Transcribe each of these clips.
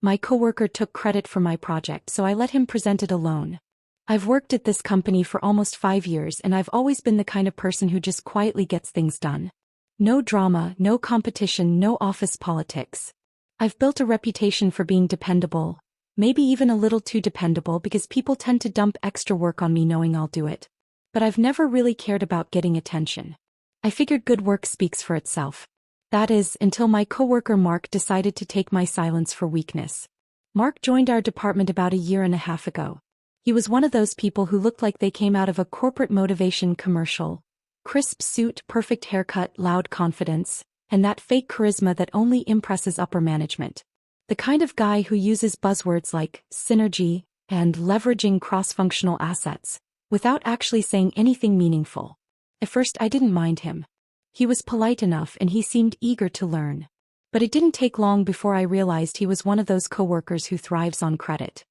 My coworker took credit for my project, so I let him present it alone. I've worked at this company for almost 5 years and I've always been the kind of person who just quietly gets things done. No drama, no competition, no office politics. I've built a reputation for being dependable, maybe even a little too dependable because people tend to dump extra work on me knowing I'll do it. But I've never really cared about getting attention. I figured good work speaks for itself. That is, until my coworker Mark decided to take my silence for weakness. Mark joined our department about a year and a half ago. He was one of those people who looked like they came out of a corporate motivation commercial. Crisp suit, perfect haircut, loud confidence, and that fake charisma that only impresses upper management. The kind of guy who uses buzzwords like synergy and leveraging cross-functional assets, without actually saying anything meaningful. At first I didn't mind him. He was polite enough and he seemed eager to learn. But it didn't take long before I realized he was one of those coworkers who thrives on credit.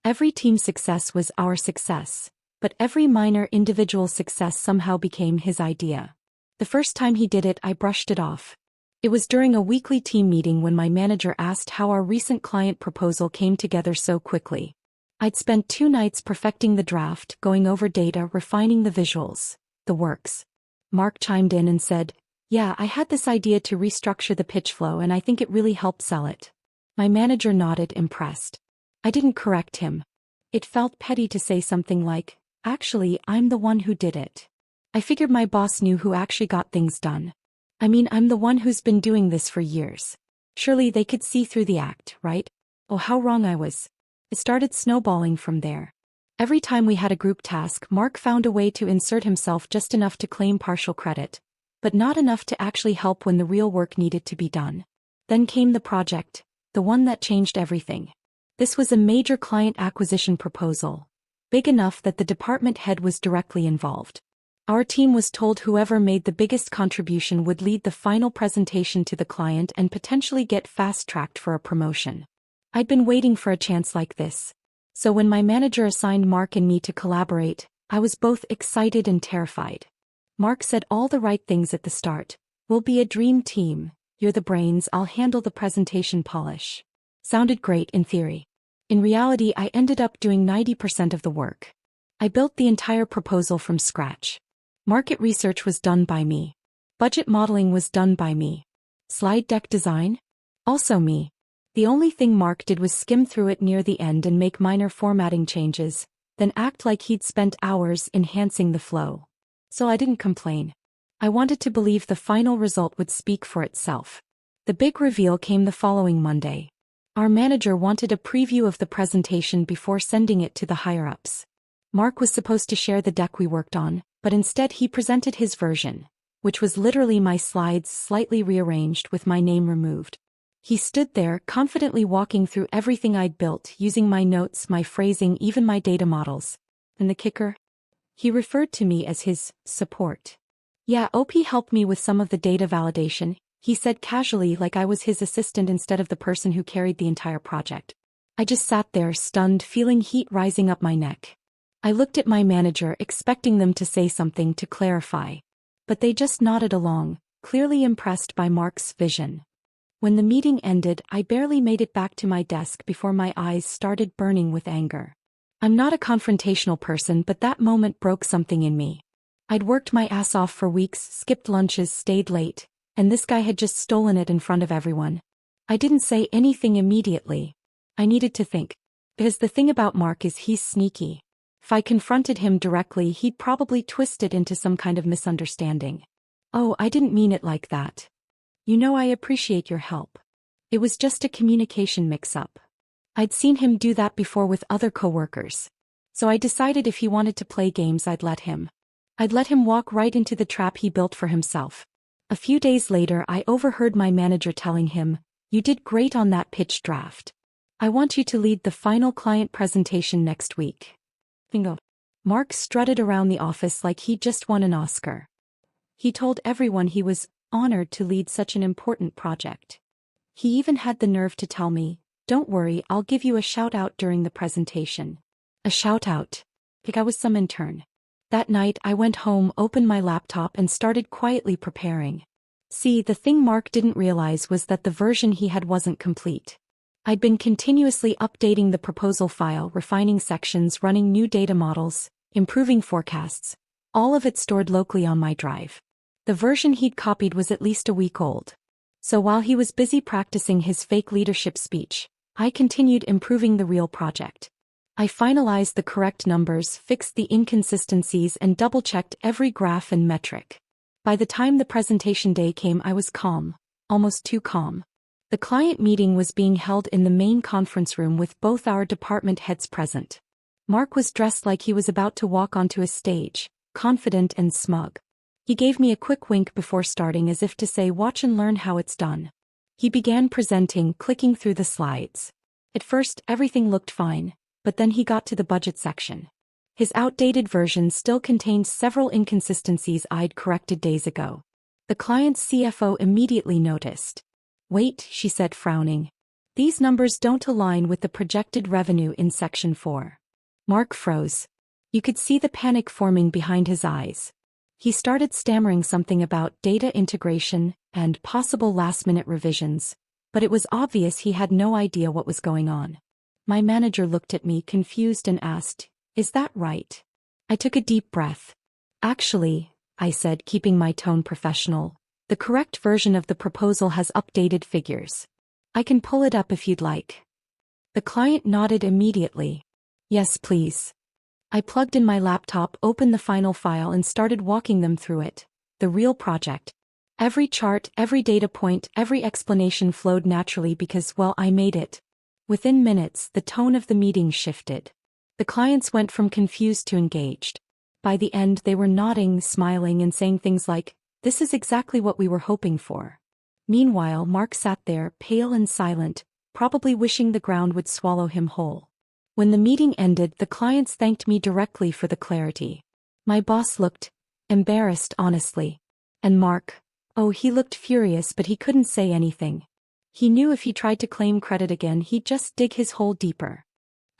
Every team success was our success, but every minor individual success somehow became his idea. The first time he did it, I brushed it off. It was during a weekly team meeting when my manager asked how our recent client proposal came together so quickly. I'd spent 2 nights perfecting the draft, going over data, refining the visuals, the works. Mark chimed in and said, "Yeah, I had this idea to restructure the pitch flow and I think it really helped sell it." My manager nodded, impressed. I didn't correct him. It felt petty to say something like, "Actually, I'm the one who did it." I figured my boss knew who actually got things done. I mean, I'm the one who's been doing this for years. Surely they could see through the act, right? Oh, how wrong I was. It started snowballing from there. Every time we had a group task, Mark found a way to insert himself just enough to claim partial credit, but not enough to actually help when the real work needed to be done. Then came the project, the one that changed everything. This was a major client acquisition proposal, big enough that the department head was directly involved. Our team was told whoever made the biggest contribution would lead the final presentation to the client and potentially get fast-tracked for a promotion. I'd been waiting for a chance like this. So when my manager assigned Mark and me to collaborate, I was both excited and terrified. Mark said all the right things at the start. "We'll be a dream team. You're the brains, I'll handle the presentation polish." Sounded great in theory. In reality, I ended up doing 90% of the work. I built the entire proposal from scratch. Market research was done by me. Budget modeling was done by me. Slide deck design? Also me. The only thing Mark did was skim through it near the end and make minor formatting changes, then act like he'd spent hours enhancing the flow. So I didn't complain. I wanted to believe the final result would speak for itself. The big reveal came the following Monday. Our manager wanted a preview of the presentation before sending it to the higher-ups. Mark was supposed to share the deck we worked on, but instead he presented his version, which was literally my slides slightly rearranged with my name removed. He stood there, confidently walking through everything I'd built, using my notes, my phrasing, even my data models. And the kicker? He referred to me as his support. "Yeah, OP helped me with some of the data validation," he said casually, like I was his assistant instead of the person who carried the entire project. I just sat there, stunned, feeling heat rising up my neck. I looked at my manager, expecting them to say something to clarify. But they just nodded along, clearly impressed by Mark's vision. When the meeting ended, I barely made it back to my desk before my eyes started burning with anger. I'm not a confrontational person, but that moment broke something in me. I'd worked my ass off for weeks, skipped lunches, stayed late, and this guy had just stolen it in front of everyone. I didn't say anything immediately. I needed to think. Because the thing about Mark is he's sneaky. If I confronted him directly, he'd probably twist it into some kind of misunderstanding. "Oh, I didn't mean it like that. You know, I appreciate your help. It was just a communication mix-up." I'd seen him do that before with other coworkers. So I decided if he wanted to play games, I'd let him. I'd let him walk right into the trap he built for himself. A few days later, I overheard my manager telling him, "You did great on that pitch draft. I want you to lead the final client presentation next week." Bingo. Mark strutted around the office like he'd just won an Oscar. He told everyone he was honored to lead such an important project. He even had the nerve to tell me, "Don't worry, I'll give you a shout-out during the presentation." A shout-out. Like I was some intern. That night I went home, opened my laptop and started quietly preparing. See, the thing Mark didn't realize was that the version he had wasn't complete. I'd been continuously updating the proposal file, refining sections, running new data models, improving forecasts, all of it stored locally on my drive. The version he'd copied was at least a week old. So while he was busy practicing his fake leadership speech, I continued improving the real project. I finalized the correct numbers, fixed the inconsistencies, and double-checked every graph and metric. By the time the presentation day came, I was calm, almost too calm. The client meeting was being held in the main conference room with both our department heads present. Mark was dressed like he was about to walk onto a stage, confident and smug. He gave me a quick wink before starting, as if to say, "Watch and learn how it's done." He began presenting, clicking through the slides. At first, everything looked fine, but then he got to the budget section. His outdated version still contained several inconsistencies I'd corrected days ago. The client's CFO immediately noticed. "Wait," she said, frowning. "These numbers don't align with the projected revenue in Section 4. Mark froze. You could see the panic forming behind his eyes. He started stammering something about data integration and possible last-minute revisions, but it was obvious he had no idea what was going on. My manager looked at me confused and asked, "Is that right?" I took a deep breath. "Actually," I said, keeping my tone professional, "the correct version of the proposal has updated figures. I can pull it up if you'd like." The client nodded immediately. "Yes, please." I plugged in my laptop, opened the final file, and started walking them through it. The real project. Every chart, every data point, every explanation flowed naturally because, well, I made it. Within minutes, the tone of the meeting shifted. The clients went from confused to engaged. By the end, they were nodding, smiling, and saying things like, "This is exactly what we were hoping for." Meanwhile, Mark sat there, pale and silent, probably wishing the ground would swallow him whole. When the meeting ended, the clients thanked me directly for the clarity. My boss looked embarrassed, honestly. And Mark, oh, he looked furious, but he couldn't say anything. He knew if he tried to claim credit again, he'd just dig his hole deeper.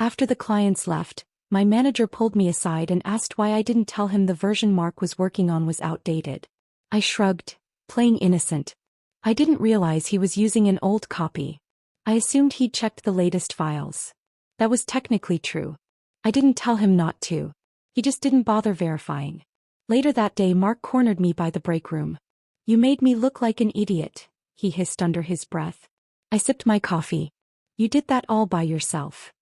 After the clients left, my manager pulled me aside and asked why I didn't tell him the version Mark was working on was outdated. I shrugged, playing innocent. I didn't realize he was using an old copy. I assumed he'd checked the latest files. That was technically true. I didn't tell him not to. He just didn't bother verifying. Later that day, Mark cornered me by the break room. "You made me look like an idiot," he hissed under his breath. I sipped my coffee. "You did that all by yourself."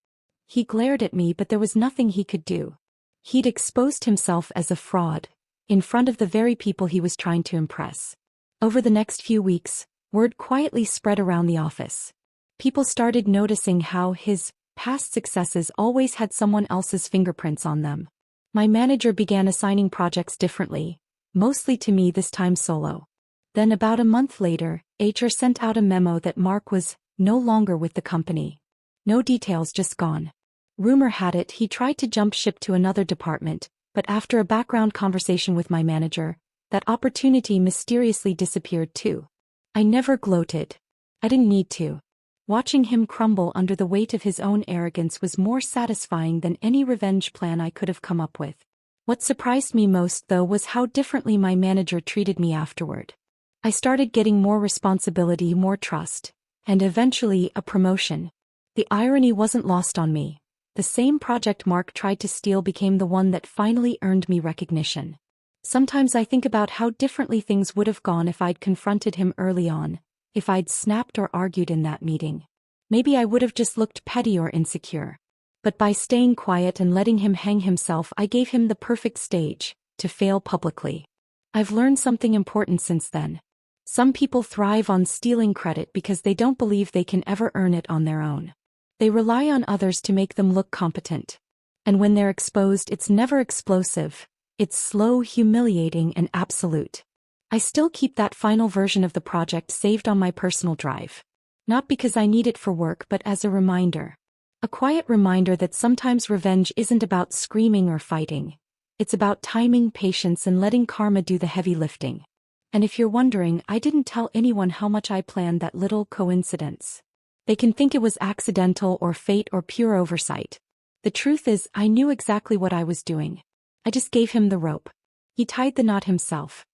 He glared at me, but there was nothing he could do. He'd exposed himself as a fraud, in front of the very people he was trying to impress. Over the next few weeks, word quietly spread around the office. People started noticing how his past successes always had someone else's fingerprints on them. My manager began assigning projects differently, mostly to me, this time solo. Then about a month later, HR sent out a memo that Mark was no longer with the company. No details, just gone. Rumor had it he tried to jump ship to another department, but after a background conversation with my manager, that opportunity mysteriously disappeared too. I never gloated. I didn't need to. Watching him crumble under the weight of his own arrogance was more satisfying than any revenge plan I could have come up with. What surprised me most, though, was how differently my manager treated me afterward. I started getting more responsibility, more trust, and eventually a promotion. The irony wasn't lost on me. The same project Mark tried to steal became the one that finally earned me recognition. Sometimes I think about how differently things would have gone if I'd confronted him early on, if I'd snapped or argued in that meeting. Maybe I would have just looked petty or insecure. But by staying quiet and letting him hang himself, I gave him the perfect stage to fail publicly. I've learned something important since then. Some people thrive on stealing credit because they don't believe they can ever earn it on their own. They rely on others to make them look competent. And when they're exposed, it's never explosive. It's slow, humiliating, and absolute. I still keep that final version of the project saved on my personal drive. Not because I need it for work, but as a reminder. A quiet reminder that sometimes revenge isn't about screaming or fighting. It's about timing, patience, and letting karma do the heavy lifting. And if you're wondering, I didn't tell anyone how much I planned that little coincidence. They can think it was accidental or fate or pure oversight. The truth is, I knew exactly what I was doing. I just gave him the rope. He tied the knot himself.